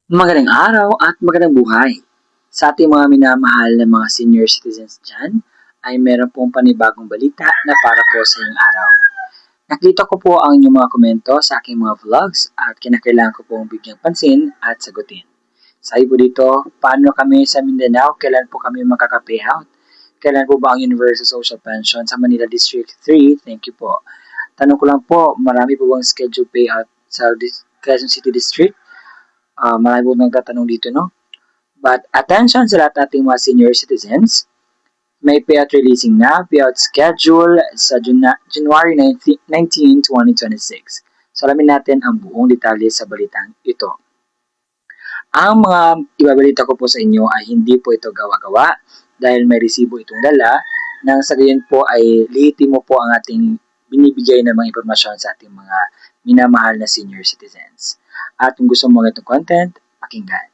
Magandang araw at magandang buhay. Sa ating mga minamahal na mga senior citizens dyan, ay meron pong panibagong balita na para po sa inyong araw. Nakita ko po ang inyong mga komento sa aking mga vlogs at kinakailangan ko pong bigyang pansin at sagutin. Sabi po dito, paano kami sa Mindanao? Kailan po kami makaka-payout? Kailan po ba ang Universal Social Pension sa Manila District 3? Thank you po. Tanong ko lang po, marami po bang schedule payout sa Quezon City District? Marami po nagtatanong dito, no? But attention sa lahat nating mga senior citizens, may payout releasing na, payout schedule sa January 19, 2026. So alamin natin ang buong detalye sa balitang ito. Ang mga ibabalita ko po sa inyo ay hindi po ito gawa-gawa dahil may resibo itong dala nang sa gayon po ay lihitimo po ang ating binibigay na mga impormasyon sa ating mga minamahal na senior citizens. At kung gusto mo itong content, pakinggan.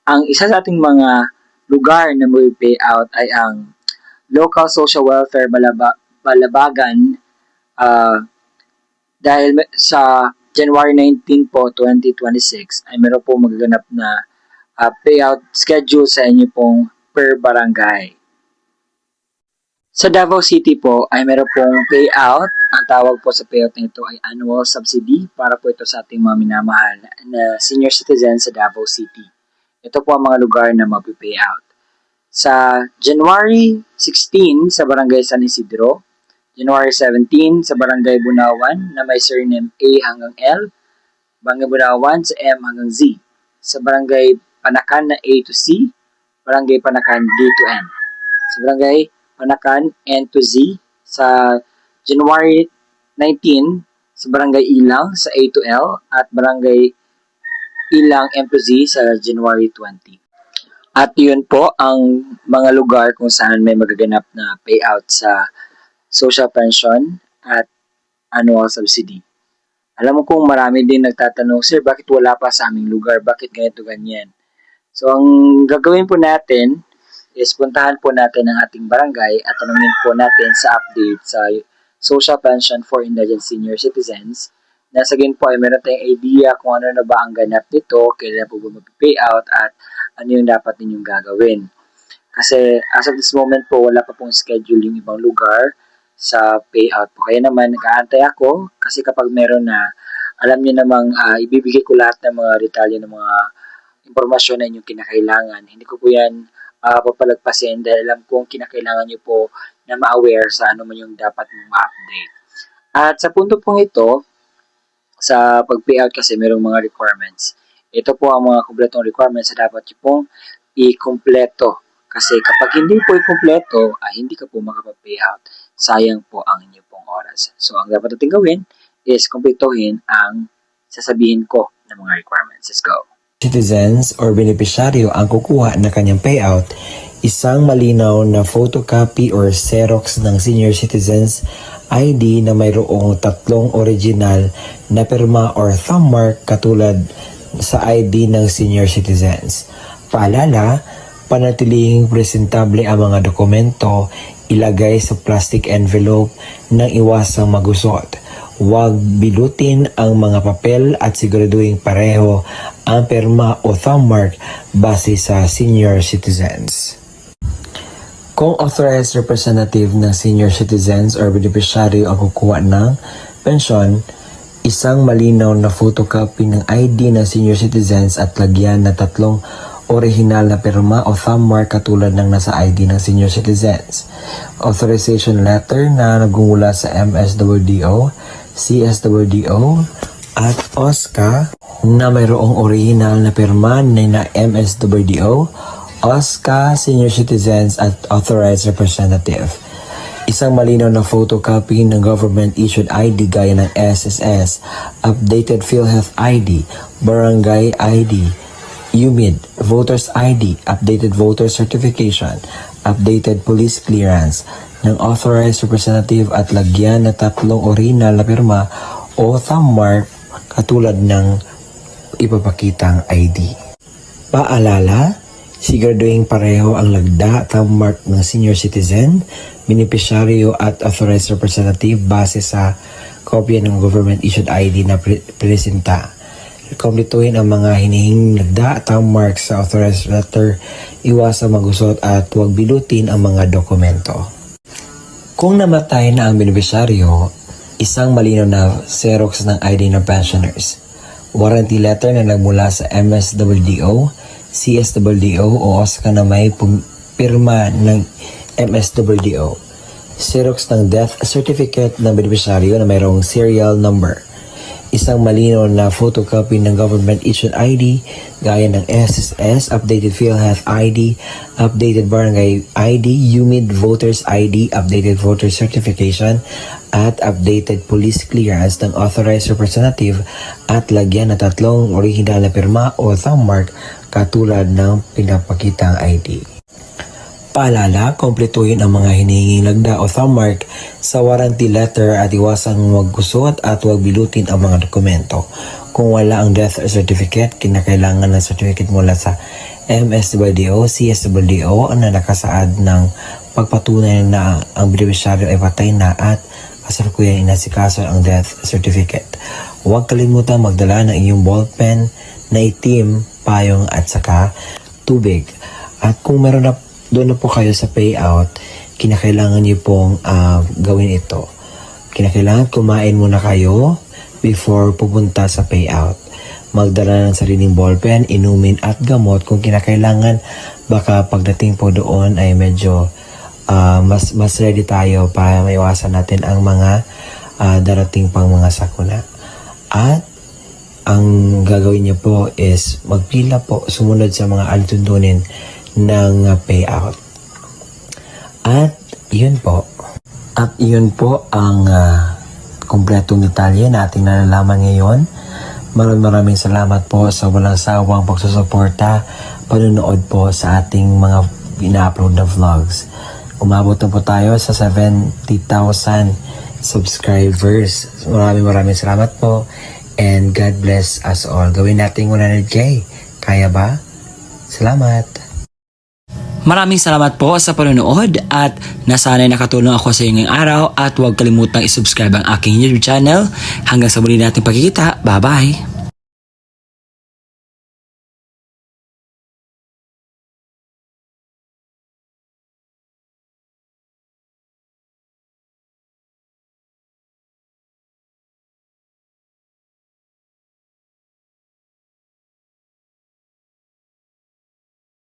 Ang isa sa ating mga lugar na may payout ay ang Local Social Welfare Balabagan dahil sa January 19 po, 2026 ay meron po magaganap na payout schedule sa inyo pong per barangay. Sa Davao City po ay meron pong payout. Ang tawag po sa payout na ito ay annual subsidy para po ito sa ating mga minamahal na senior citizens sa Davao City. Ito po ang mga lugar na mag-payout. Sa January 16 sa Barangay San Isidro, January 17 sa Barangay Bunawan na may surname A hanggang L, Barangay Bunawan sa M hanggang Z, sa Barangay Panakan na A to C, Barangay Panakan D to N, sa Barangay Panakan N to Z sa January 19 sa Barangay Ilang sa A to L at Barangay Ilang M to Z sa January 20. At yun po ang mga lugar kung saan may magaganap na payout sa social pension at annual subsidy. Alam mo kung marami din nagtatanong, Sir, bakit wala pa sa aming lugar? Bakit ganito ganyan? So ang gagawin po natin is puntahan po natin ang ating barangay at tanungin po natin sa update sa social pension for indigent senior citizens. Nasa ganyan po ay meron tayong idea kung ano na ba ang ganap nito, kailan po ba mag-payout at ano yung dapat ninyong gagawin. Kasi as of this moment po, wala pa pong schedule yung ibang lugar sa payout po. Kaya naman, nag-aantay ako kasi kapag meron na, alam niyo namang ibibigay ko lahat ng mga detalye ng mga impormasyon na inyong kinakailangan. Hindi ko po yan papalagpasin dahil alam kong kinakailangan niyo po na ma-aware sa ano man yung dapat mong ma-update. At sa punto pong ito, sa pag-payout kasi mayroong mga requirements. Ito po ang mga kumpletong requirements na dapat nyo pong i-kumpleto. Kasi kapag hindi po i-kumpleto, ay hindi ka po makapag-payout. Sayang po ang inyong pong oras. So, ang dapat natin gawin is kumpletohin ang sasabihin ko ng mga requirements. Let's go. Citizens or benepisyaryo ang kukuha ng kanyang payout, isang malinaw na photocopy or Xerox ng senior citizens ID na mayroong tatlong original na pirma or thumb mark katulad sa ID ng senior citizens. Paalala, panatilihing presentable ang mga dokumento, ilagay sa plastic envelope nang iwasang magusot. Huwag bilutin ang mga papel at siguraduhin pareho ang pirma o thumb mark base sa senior citizens. Kung authorized representative ng senior citizens or beneficiary ang kukuha ng pensyon, isang malinaw na photocopy ng ID ng senior citizens at lagyan na tatlong original na pirma o thumb mark katulad ng nasa ID ng senior citizens. Authorization letter na nagmumula sa MSWDO, CSWDO at OSCA na mayroong original na pirma na MSWDO, OSCA, senior citizens at authorized representative. Isang malinaw na photocopy ng government-issued ID gaya ng SSS, updated PhilHealth ID, Barangay ID, UMID, Voters ID, updated voter certification, updated police clearance ng authorized representative at lagyan na tatlong original na pirma o thumb mark katulad ng ipapakitang ID. Paalala, siguraduhin pareho ang lagda thumb mark ng senior citizen, beneficiaryo at authorized representative base sa kopya ng government-issued ID na presenta. Kumpletuhin ang mga hinihinging nagda, thumb mark sa authorized letter, iwasang magusot at huwag bilutin ang mga dokumento. Kung namatay na ang benepisyaryo, isang malinaw na Xerox ng ID ng pensioners, warranty letter na nagmula sa MSWDO, CSWDO o OSCA na may pirma ng MSWDO, Xerox ng death certificate ng benepisyaryo na mayroong serial number, isang malinaw na photocopy ng government issued ID gaya ng SSS, updated PhilHealth ID, updated barangay ID, UMID voters ID, updated voter certification, at updated police clearance ng authorized representative at lagyan ng 3 original na pirma o thumb mark katulad ng pinapakitang ID. Paalala, kumpletuhin ang mga hinihinging lagda o thumb mark sa warranty letter at iwasang huwag gusot at huwag bilutin ang mga dokumento. Kung wala ang death certificate, kinakailangan ng certificate mula sa MSWDO, CSWDO na nakasaad ng pagpatunay na ang benepisyaryo ay patay na at kasalukuyan inasikaso ang death certificate. Huwag kalimutan magdala ng iyong ballpen na itim, payong at saka tubig. At kung meron na doon na po kayo sa payout, kinakailangan niyo pong gawin ito. Kinakailangan kumain muna kayo before pupunta sa payout. Magdala ng sariling ballpen, inumin at gamot kung kinakailangan. Baka pagdating po doon ay medyo mas ready tayo para maiwasan natin ang mga darating pang mga sakuna. At ang gagawin niyo po is magpila po, sumunod sa mga alituntunin ng payout. At yun po. At yun po ang kumpletong detalye na ating nalalaman ngayon. Maraming salamat po sa walang sawang pagsusuporta, panonood po sa ating mga ina-upload na vlogs. Umabot na po tayo sa 70,000 subscribers. Maraming salamat po and God bless us all. Gawin natin 100K. Kaya ba? Salamat! Maraming salamat po sa panonood at nasanay nakatulong ako sa inyong araw at huwag kalimutang isubscribe ang aking YouTube channel. Hanggang sa muli nating pagkikita. Bye-bye!